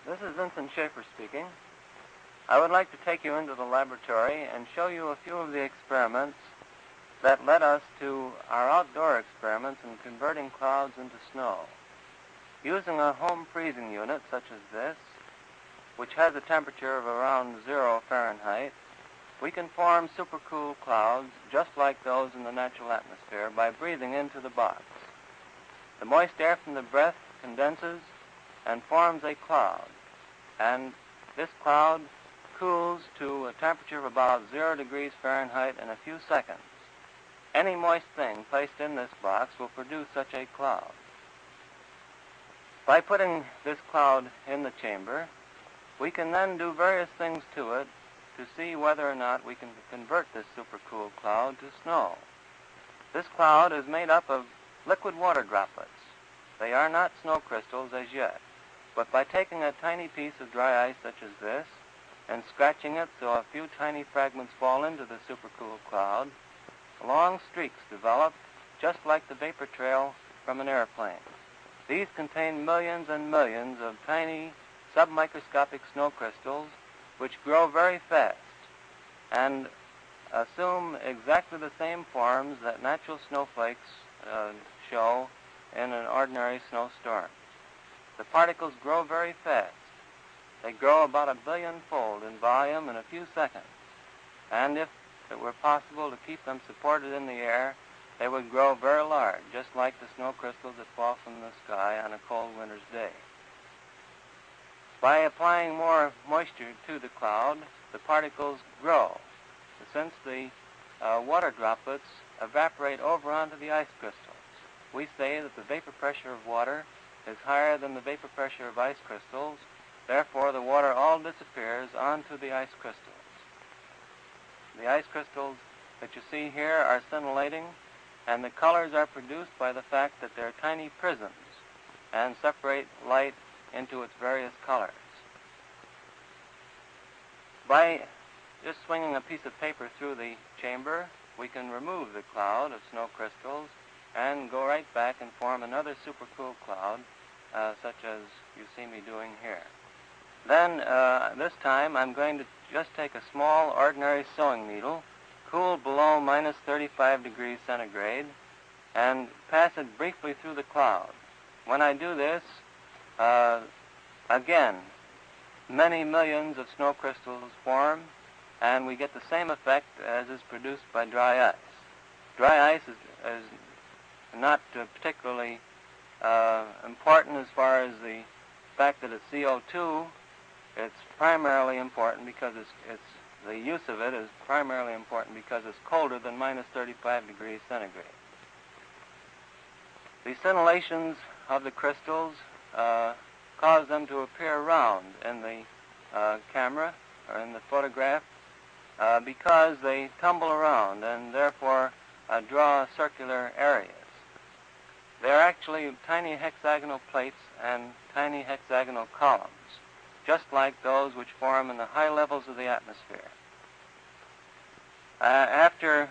This is Vincent Schaefer speaking. I would like to take you into the laboratory and show you a few of the experiments that led us to our outdoor experiments in converting clouds into snow. Using a home freezing unit such as this, which has a temperature of around 0 Fahrenheit, we can form supercool clouds just like those in the natural atmosphere by breathing into the box. The moist air from the breath condenses and forms a cloud, and this cloud cools to a temperature of about 0 degrees Fahrenheit in a few seconds. Any moist thing placed in this box will produce such a cloud. By putting this cloud in the chamber, we can then do various things to it to see whether or not we can convert this supercool cloud to snow. This cloud is made up of liquid water droplets. They are not snow crystals as yet, but by taking a tiny piece of dry ice such as this and scratching it so a few tiny fragments fall into the supercool cloud, long streaks develop just like the vapor trail from an airplane. These contain millions and millions of tiny submicroscopic snow crystals which grow very fast and assume exactly the same forms that natural snowflakes show in an ordinary snowstorm. The particles grow very fast. They grow about 1 billion-fold in volume in a few seconds. And if it were possible to keep them supported in the air, they would grow very large, just like the snow crystals that fall from the sky on a cold winter's day. By applying more moisture to the cloud, the particles grow, since the water droplets evaporate over onto the ice crystals. We say that the vapor pressure of water is higher than the vapor pressure of ice crystals. Therefore, the water all disappears onto the ice crystals. The ice crystals that you see here are scintillating, and the colors are produced by the fact that they're tiny prisms and separate light into its various colors. By just swinging a piece of paper through the chamber, we can remove the cloud of snow crystals and go right back and form another supercool cloud, such as you see me doing here. Then, this time, I'm going to just take a small, ordinary sewing needle, cooled below minus 35 degrees centigrade, and pass it briefly through the cloud. When I do this, again, many millions of snow crystals form, and we get the same effect as is produced by dry ice. Dry ice is not particularly important as far as the fact that it's CO2. It's primarily important because the use of it is primarily important because it's colder than minus 35 degrees centigrade. The scintillations of the crystals cause them to appear round in the camera or in the photograph because they tumble around and therefore draw circular areas. They're actually tiny hexagonal plates and tiny hexagonal columns, just like those which form in the high levels of the atmosphere. After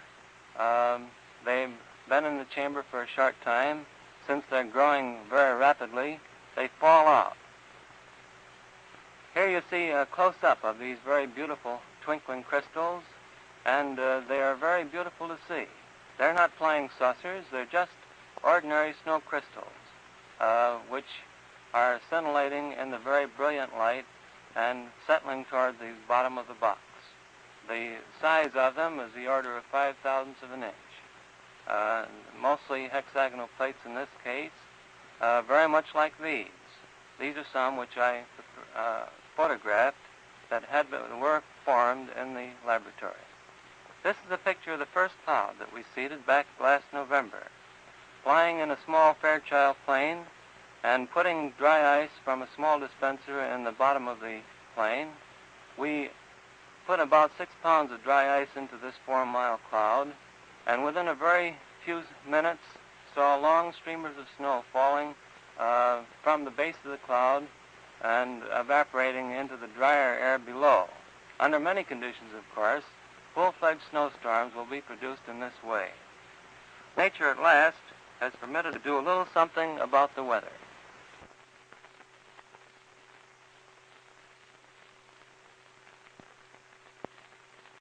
they've been in the chamber for a short time, since they're growing very rapidly, they fall out. Here you see a close-up of these very beautiful twinkling crystals, and they are very beautiful to see. They're not flying saucers, they're just ordinary snow crystals, which are scintillating in the very brilliant light and settling toward the bottom of the box. The size of them is the order of 5/1000 of an inch. Mostly hexagonal plates in this case, very much like these. These are some which I photographed that were formed in the laboratory. This is a picture of the first cloud that we seeded back last November. Flying in a small Fairchild plane and putting dry ice from a small dispenser in the bottom of the plane, we put about 6 pounds of dry ice into this 4-mile cloud, and within a very few minutes saw long streamers of snow falling from the base of the cloud and evaporating into the drier air below. Under many conditions, of course, full-fledged snowstorms will be produced in this way. Nature at last has permitted to do a little something about the weather.